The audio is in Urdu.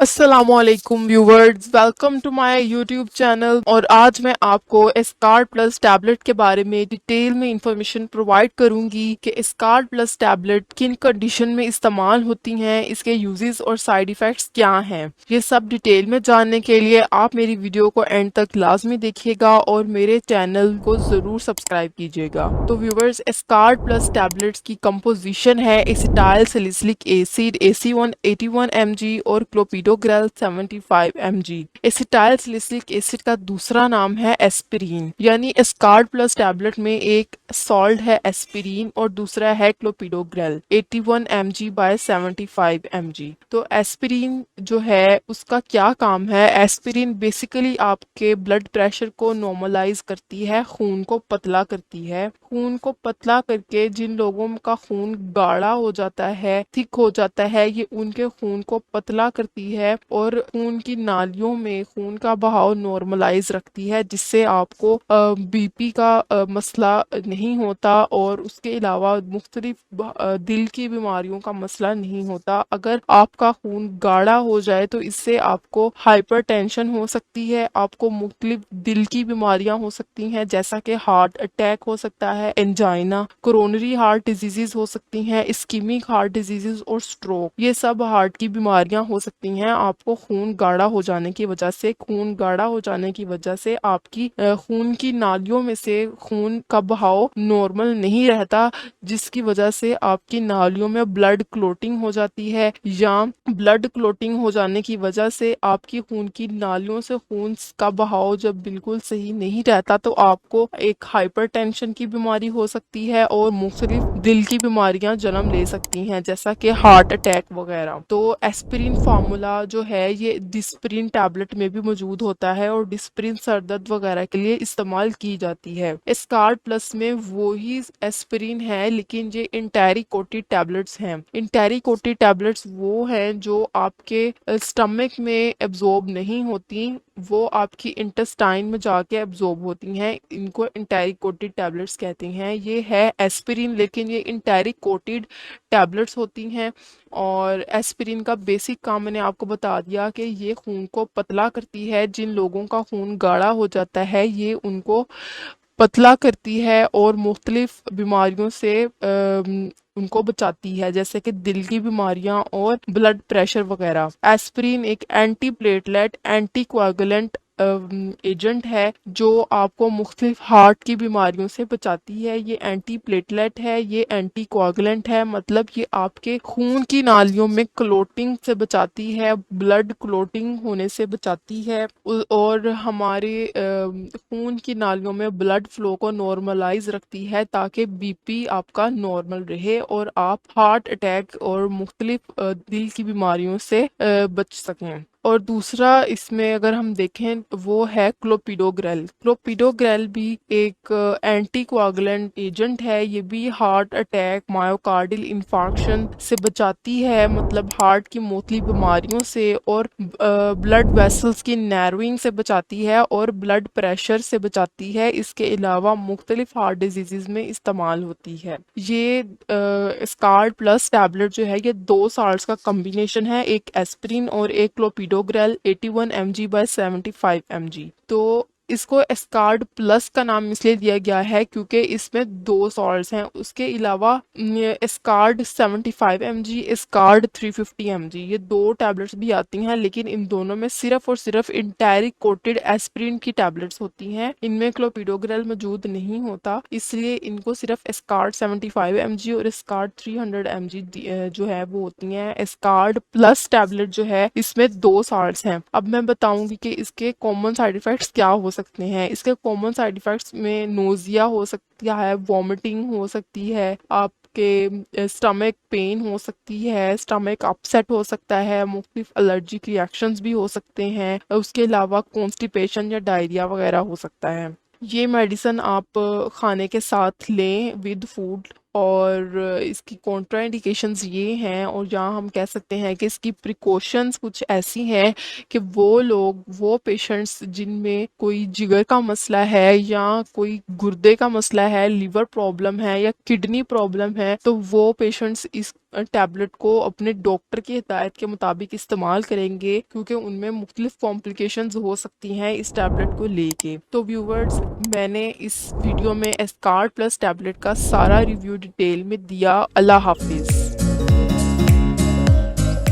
السلام علیکم viewers, welcome to my YouTube channel. اور آج میں آپ کو اسکارڈ پلس ٹیبلٹ کے بارے میں ڈیٹیل میں انفارمیشن پرووائڈ کروں گی کہ اسکارڈ پلس ٹیبلٹ کن کنڈیشن میں استعمال ہوتی ہیں، اس کے یوزز اور سائیڈ ایفیکٹس کیا ہیں۔ یہ سب ڈیٹیل میں جاننے کے لیے آپ میری ویڈیو کو اینڈ تک لازمی دیکھیے گا اور میرے چینل کو ضرور سبسکرائب کیجیے گا۔ تو ویورز، اسکارڈ پلس ٹیبلٹس کی کمپوزیشن ہے ایسیٹائل سیلیسلک ایسڈ AC1 81 mg اور کلوپیڈوگریل 75 mg۔ ایسیٹائل سیلیسلک ایسڈ کا دوسرا نام ہے ایسپرین، یعنی اسکارڈ پلس ٹیبلٹ میں ایک سالٹ ہے ایسپرین اور دوسرا ہے کلوپیڈوگریل 81 mg بائی 75 mg۔ تو ایسپرین جو ہے اس کا کیا کام ہے؟ ایسپرین بیسیکلی آپ کے بلڈ پریشر کو نارملائز کرتی ہے، خون کو پتلا کرتی ہے۔ خون کو پتلا کر کے جن لوگوں کا خون گاڑھا ہو جاتا ہے، تھک ہو جاتا ہے، یہ ان کے خون کو پتلا کرتی ہے اور خون کی نالیوں میں خون کا بہاؤ نارملائز رکھتی ہے، جس سے آپ کو بی پی کا مسئلہ نہیں ہوتا اور اس کے علاوہ مختلف دل کی بیماریوں کا مسئلہ نہیں ہوتا۔ اگر آپ کا خون گاڑھا ہو جائے تو اس سے آپ کو ہائپر ٹینشن ہو سکتی ہے، آپ کو مختلف دل کی بیماریاں ہو سکتی ہیں جیسا کہ ہارٹ اٹیک ہو سکتا ہے، انجائنا، کورونری ہارٹ ڈیزیزز ہو سکتی ہیں، اسکیمک ہارٹ ڈیزیزز اور سٹروک، یہ سب ہارٹ کی بیماریاں ہو سکتی ہیں آپ کو خون گاڑھا ہو جانے کی وجہ سے۔ خون گاڑھا ہو جانے کی وجہ سے آپ کی خون کی نالیوں میں سے خون کا بہاؤ نارمل نہیں رہتا، جس کی وجہ سے آپ کی نالیوں میں بلڈ کلوٹنگ ہو جاتی ہے، یا بلڈ کلوٹنگ ہو جانے کی وجہ سے آپ کی خون کی نالیوں سے خون کا بہاؤ جب بالکل صحیح نہیں رہتا تو آپ کو ایک ہائپر ٹینشن کی بیماری ہو سکتی ہے اور مختلف دل کی بیماریاں جنم لے سکتی ہیں جیسا کہ ہارٹ اٹیک وغیرہ۔ تو ایسپرین فارمولا جو ہے یہ ڈسپرین ٹیبلٹ میں بھی موجود ہوتا ہے اور ڈسپرین سر درد وغیرہ کے لیے استعمال کی جاتی ہے۔ اسکارڈ پلس میں وہی ایسپرین ہے لیکن یہ انٹیری کوٹیڈ ٹیبلٹس ہیں۔ انٹیری کوٹیڈ ٹیبلٹس وہ ہیں جو آپ کے اسٹمک میں ایبزورب نہیں ہوتی، وہ آپ کی انٹسٹائن میں جا کے ایبزورب ہوتی ہیں، ان کو انٹیری کوٹیڈ ٹیبلٹس کہتے ہیں۔ یہ ہے ایسپرین لیکن یہ انٹیری کوٹیڈ ٹیبلٹس ہوتی ہیں، اور ایسپرین کا بیسک کام میں نے آپ کو بتا دیا کہ یہ خون کو پتلا کرتی ہے۔ جن لوگوں کا خون گاڑھا ہو جاتا ہے یہ ان کو پتلا کرتی ہے اور مختلف بیماریوں سے ان کو بچاتی ہے جیسے کہ دل کی بیماریاں اور بلڈ پریشر وغیرہ۔ ایسپرین ایک اینٹی پلیٹلیٹ اینٹی کوآگولنٹ ایجنٹ ہے جو آپ کو مختلف ہارٹ کی بیماریوں سے بچاتی ہے۔ یہ اینٹی پلیٹلیٹ ہے، یہ اینٹی کوآگولنٹ ہے، مطلب یہ آپ کے خون کی نالیوں میں کلوٹنگ سے بچاتی ہے، بلڈ کلوٹنگ ہونے سے بچاتی ہے اور ہمارے خون کی نالیوں میں بلڈ فلو کو نارملائز رکھتی ہے تاکہ بی پی آپ کا نارمل رہے اور آپ ہارٹ اٹیک اور مختلف دل کی بیماریوں سے بچ سکیں۔ اور دوسرا اس میں اگر ہم دیکھیں وہ ہے کلوپیڈوگریل۔ کلوپیڈوگریل بھی ایک اینٹی کوآگولنٹ ایجنٹ ہے، یہ بھی ہارٹ اٹیک، مایوکارڈل انفارکشن سے بچاتی ہے، مطلب ہارٹ کی مختلف بیماریوں سے اور بلڈ ویسلز کی نیروئنگ سے بچاتی ہے اور بلڈ پریشر سے بچاتی ہے۔ اس کے علاوہ مختلف ہارٹ ڈیزیزز میں استعمال ہوتی ہے۔ یہ اسکارڈ پلس ٹیبلٹ جو ہے یہ 2 سالٹس کا کمبینیشن ہے، ایک ایسپرین اور ایک کلوپیڈوگریل 81 mg بائی 75 mg۔ تو اس کو اسکارڈ پلس کا نام اس لیے دیا گیا ہے کیونکہ اس میں 2 سالٹس ہیں۔ اس کے علاوہ اسکارڈ 75 mg، اسکارڈ 350 mg، یہ 2 ٹیبلٹس بھی آتی ہیں لیکن ان دونوں میں صرف اور صرف انٹیری کوٹیڈ ایسپرین کی ٹیبلٹس ہوتی ہیں، ان میں کلوپیڈوگریل موجود نہیں ہوتا، اس لیے ان کو صرف اسکارڈ 75 mg اور اسکارڈ 300 mg جو ہے وہ ہوتی ہیں۔ اسکارڈ پلس ٹیبلٹ جو ہے اس میں 2 سالٹس ہیں۔ اب میں بتاؤں گی کہ اس کے کامن سائیڈ ایفیکٹس کیا ہو سکتے ہیں۔ اس کے کامن سائیڈ ایفیکٹس میں نوزیا ہو سکتا ہے، وومٹنگ ہو سکتی ہے، آپ کے سٹمک پین ہو سکتی ہے، سٹمک اپسیٹ ہو سکتا ہے، مختلف الرجک ریاکشنز بھی ہو سکتے ہیں، اس کے علاوہ کانسٹیپیشن یا ڈائریا وغیرہ ہو سکتا ہے۔ یہ میڈیسن آپ کھانے کے ساتھ لیں ود فوڈ اور اس کی کونٹرا انڈیکیشنز یہ ہیں، اور جہاں ہم کہہ سکتے ہیں کہ اس کی پریکاشنز کچھ ایسی ہیں کہ وہ پیشنٹس جن میں کوئی جگر کا مسئلہ ہے یا کوئی گردے کا مسئلہ ہے، لیور پرابلم ہے یا کڈنی پرابلم ہے، تو وہ پیشنٹس اس ٹیبلٹ کو اپنے ڈاکٹر کی ہدایت کے مطابق استعمال کریں گے، کیونکہ ان میں مختلف کمپلیکیشنز ہو سکتی ہیں اس ٹیبلٹ کو لے کے۔ تو ویورز، میں نے اس ویڈیو میں اسکارٹ پلس ٹیبلٹ کا سارا ریویو ڈیٹیل میں دیا۔ اللہ حافظ۔